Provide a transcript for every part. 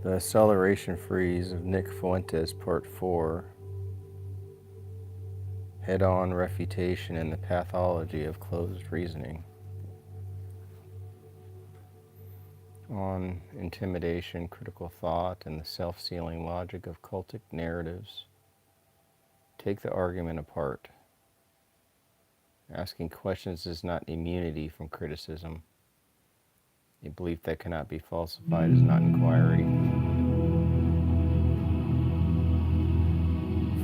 The Acceleration Freeze of Nick Fuentes, Part 4, Head-on Refutation and the Pathology of Closed Reasoning. On intimidation, critical thought, and the self-sealing logic of cultic narratives. Take the argument apart. Asking questions is not immunity from criticism. A belief that cannot be falsified is not inquiry.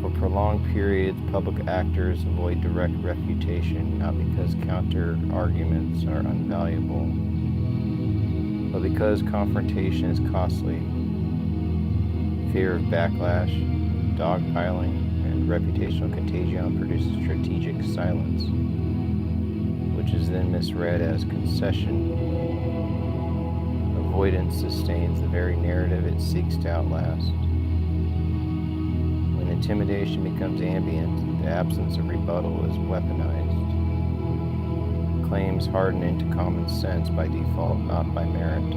For prolonged periods, public actors avoid direct refutation, not because counter-arguments are unvaluable, but because confrontation is costly. Fear of backlash, dogpiling, and reputational contagion produces strategic silence, which is then misread as concession. Avoidance sustains the very narrative it seeks to outlast. When intimidation becomes ambient, the absence of rebuttal is weaponized. Claims harden into common sense by default, not by merit.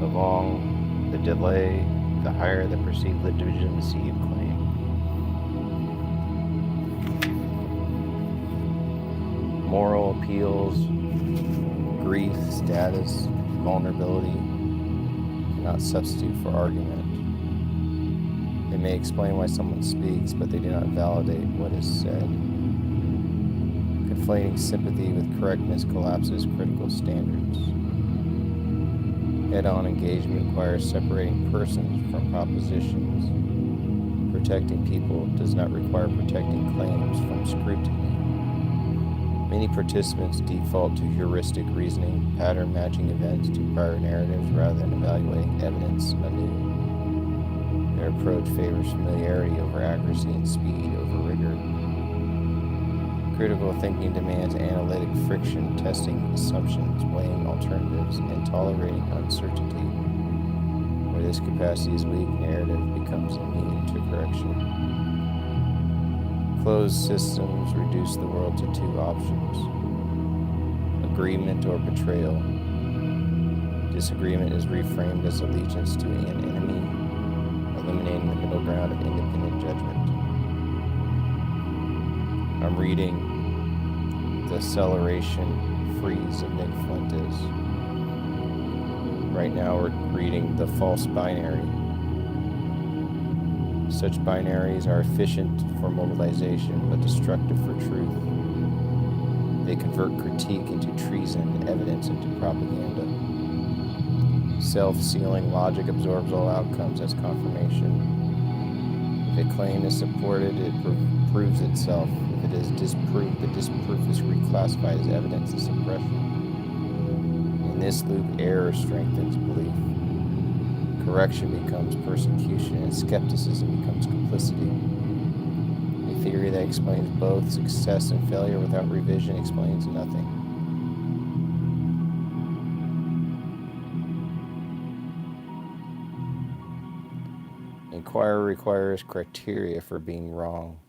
The long the delay, the higher the perceived legitimacy of claim. Moral appeals, grief, status, vulnerability cannot substitute for argument. They may explain why someone speaks, but they do not validate what is said. Conflating sympathy with correctness collapses critical standards. Head-on engagement requires separating persons from propositions. Protecting people does not require protecting claims from scrutiny. Many participants default to heuristic reasoning, pattern matching events to prior narratives rather than evaluating evidence anew. Their approach favors familiarity over accuracy and speed over rigor. Critical thinking demands analytic friction, testing assumptions, weighing alternatives, and tolerating uncertainty. Where this capacity is weak, narrative becomes immune to correction. Closed systems reduce the world to two options: agreement or betrayal. Disagreement is reframed as allegiance to an enemy, eliminating the middle ground of independent judgment. I'm reading The Acceleration Freeze of Nick Fuentes. Right now we're reading The False Binary. Such binaries are efficient for mobilization, but destructive for truth. They convert critique into treason, evidence into propaganda. Self-sealing logic absorbs all outcomes as confirmation. If a claim is supported, it proves itself. If it is disproved, the disproof is reclassified as evidence of suppression. In this loop, error strengthens belief. Correction becomes persecution, and skepticism becomes complicity. A theory that explains both success and failure without revision explains nothing. Inquiry requires criteria for being wrong.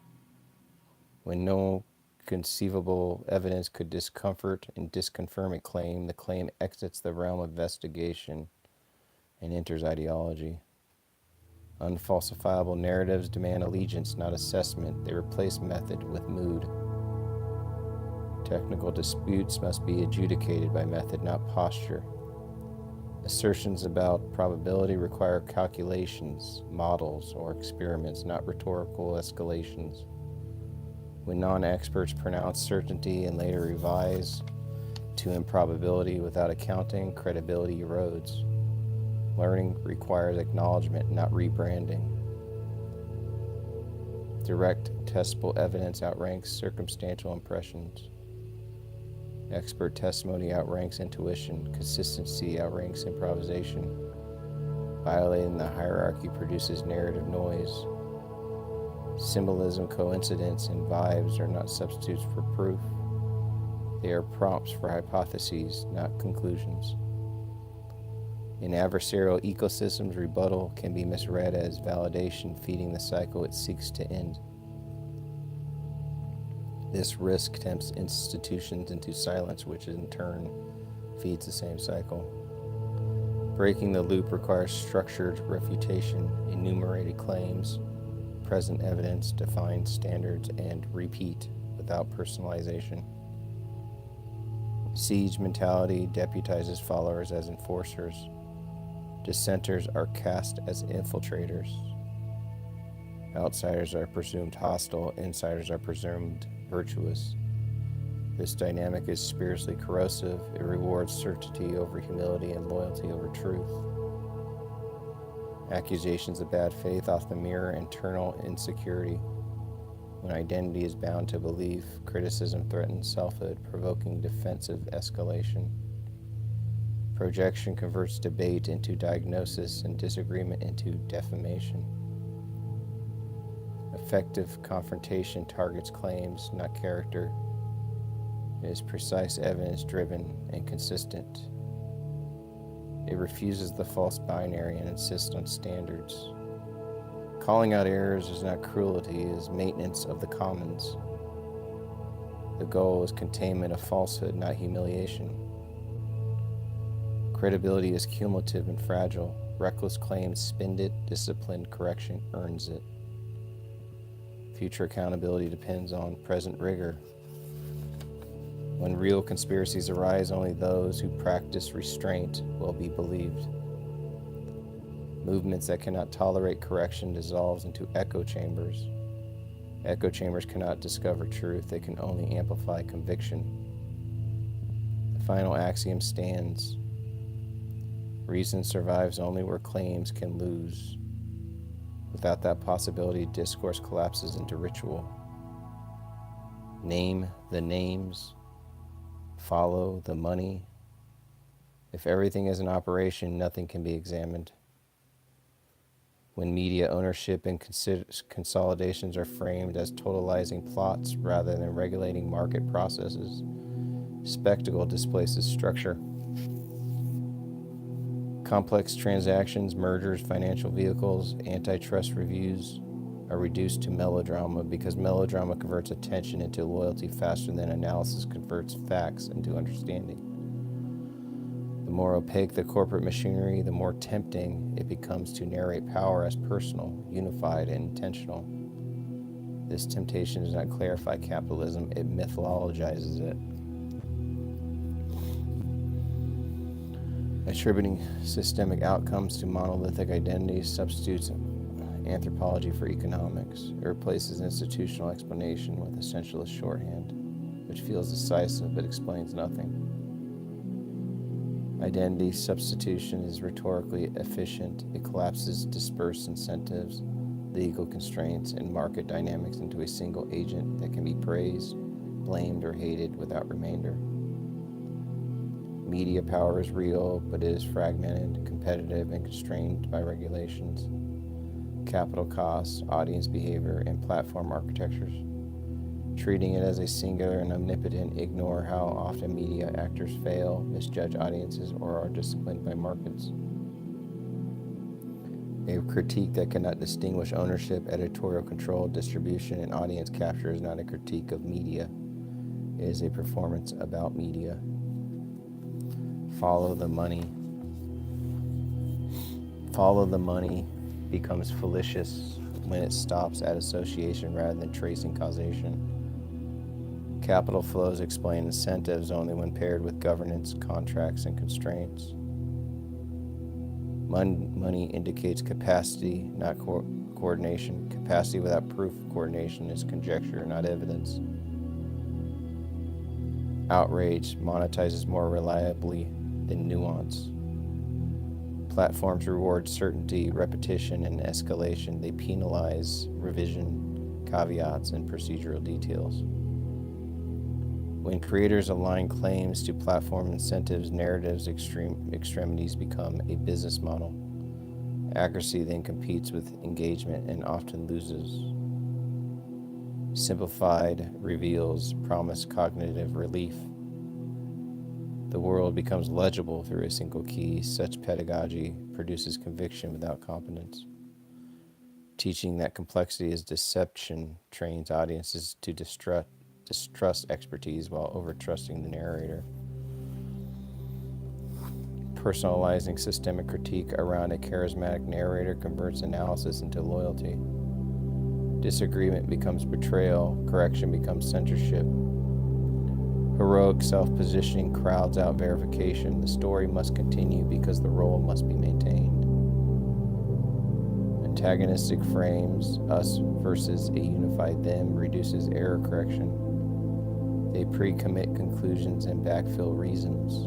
When no conceivable evidence could discomfort and disconfirm a claim, the claim exits the realm of investigation and enters ideology. Unfalsifiable narratives demand allegiance, not assessment. They replace method with mood. Technical disputes must be adjudicated by method, not posture. Assertions about probability require calculations, models, or experiments, not rhetorical escalations. When non-experts pronounce certainty and later revise to improbability without accounting, credibility erodes. Learning requires acknowledgement, not rebranding. Direct, testable evidence outranks circumstantial impressions. Expert testimony outranks intuition. Consistency outranks improvisation. Violating the hierarchy produces narrative noise. Symbolism, coincidence, and vibes are not substitutes for proof. They are prompts for hypotheses, not conclusions. In adversarial ecosystems, rebuttal can be misread as validation, feeding the cycle it seeks to end. This risk tempts institutions into silence, which in turn feeds the same cycle. Breaking the loop requires structured refutation, enumerated claims, present evidence, defined standards, and repeat without personalization. Siege mentality deputizes followers as enforcers. Dissenters are cast as infiltrators. Outsiders are presumed hostile, insiders are presumed virtuous. This dynamic is spiritually corrosive. It rewards certainty over humility and loyalty over truth. Accusations of bad faith often mirror internal insecurity. When identity is bound to belief, criticism threatens selfhood, provoking defensive escalation. Projection converts debate into diagnosis and disagreement into defamation. Effective confrontation targets claims, not character. It is precise, evidence-driven, and consistent. It refuses the false binary and insists on standards. Calling out errors is not cruelty, it is maintenance of the commons. The goal is containment of falsehood, not humiliation. Credibility is cumulative and fragile. Reckless claims spend it, disciplined correction earns it. Future accountability depends on present rigor. When real conspiracies arise, only those who practice restraint will be believed. Movements that cannot tolerate correction dissolves into echo chambers. Echo chambers cannot discover truth, they can only amplify conviction. The final axiom stands. Reason survives only where claims can lose. Without that possibility, discourse collapses into ritual. Name the names. Follow the money. If everything is an operation, nothing can be examined. When media ownership and consolidations are framed as totalizing plots rather than regulating market processes, spectacle displaces structure. Complex transactions, mergers, financial vehicles, antitrust reviews are reduced to melodrama because melodrama converts attention into loyalty faster than analysis converts facts into understanding. The more opaque the corporate machinery, the more tempting it becomes to narrate power as personal, unified, and intentional. This temptation does not clarify capitalism, it mythologizes it. Attributing systemic outcomes to monolithic identities substitutes anthropology for economics. It replaces institutional explanation with essentialist shorthand, which feels decisive but explains nothing. Identity substitution is rhetorically efficient. It collapses dispersed incentives, legal constraints, and market dynamics into a single agent that can be praised, blamed, or hated without remainder. Media power is real, but it is fragmented, competitive, and constrained by regulations, capital costs, audience behavior, and platform architectures. Treating it as a singular and omnipotent, ignore how often media actors fail, misjudge audiences, or are disciplined by markets. A critique that cannot distinguish ownership, editorial control, distribution, and audience capture is not a critique of media. It is a performance about media. Follow the money. Follow the money becomes fallacious when it stops at association rather than tracing causation. Capital flows explain incentives only when paired with governance, contracts, and constraints. Money indicates capacity, not coordination. Capacity without proof of coordination is conjecture, not evidence. Outrage monetizes more reliably than nuance. Platforms reward certainty, repetition, and escalation. They penalize revision, caveats, and procedural details. When creators align claims to platform incentives, narratives, extremities become a business model. Accuracy then competes with engagement and often loses. Simplified reveals promised cognitive relief. The world becomes legible through a single key. Such pedagogy produces conviction without competence. Teaching that complexity is deception trains audiences to distrust expertise while over-trusting the narrator. personalizing systemic critique around a charismatic narrator converts analysis into loyalty. Disagreement becomes betrayal, correction becomes censorship. Heroic self-positioning crowds out verification. The story must continue because the role must be maintained. Antagonistic frames, us versus a unified them, reduces error correction. They pre-commit conclusions and backfill reasons.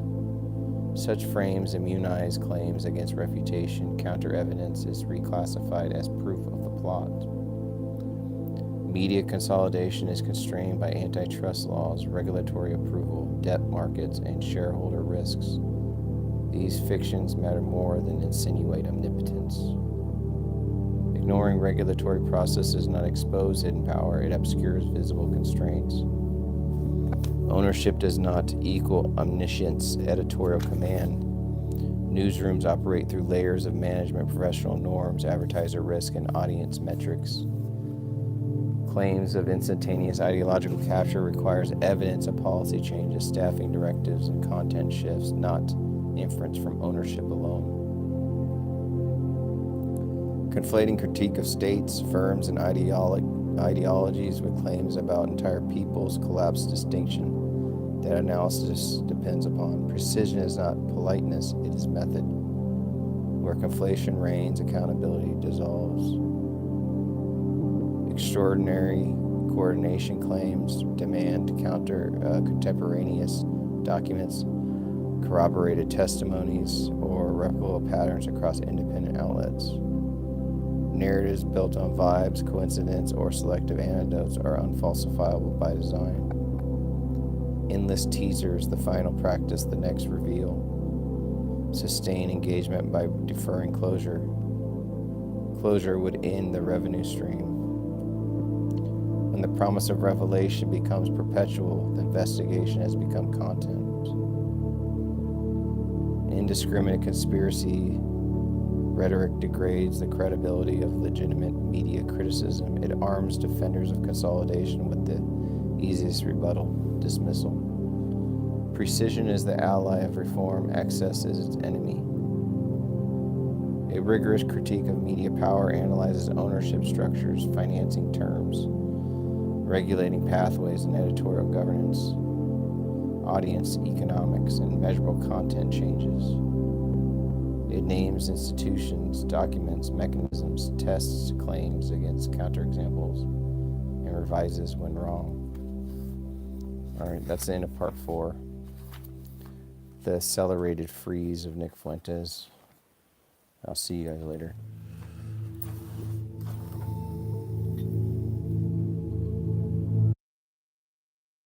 Such frames immunize claims against refutation. Counter-evidence is reclassified as proof of the plot. Media consolidation is constrained by antitrust laws, regulatory approval, debt markets, and shareholder risks. These fictions matter more than insinuate omnipotence. Ignoring regulatory process does not expose hidden power, it obscures visible constraints. Ownership does not equal omniscience, editorial command. Newsrooms operate through layers of management, professional norms, advertiser risk, and audience metrics. Claims of instantaneous ideological capture requires evidence of policy changes, staffing directives, and content shifts, not inference from ownership alone. Conflating critique of states, firms, and ideologies with claims about entire peoples collapse distinction that analysis depends upon. Precision is not politeness, it is method. Where conflation reigns, accountability dissolves. Extraordinary coordination claims demand counter contemporaneous documents, corroborated testimonies, or replicable patterns across independent outlets. Narratives built on vibes, coincidence, or selective anecdotes are unfalsifiable by design. Endless teasers, the final practice, the next reveal. Sustain engagement by deferring closure. Closure would end the revenue stream. When the promise of revelation becomes perpetual, the investigation has become content. Indiscriminate conspiracy rhetoric degrades the credibility of legitimate media criticism. It arms defenders of consolidation with the easiest rebuttal, dismissal. Precision is the ally of reform, excess is its enemy. A rigorous critique of media power analyzes ownership structures, financing terms, regulating pathways and editorial governance, audience economics, and measurable content changes. It names institutions, documents, mechanisms, tests claims against counterexamples, and revises when wrong. All right, that's the end of part 4. The accelerated freeze of Nick Fuentes. I'll see you guys later.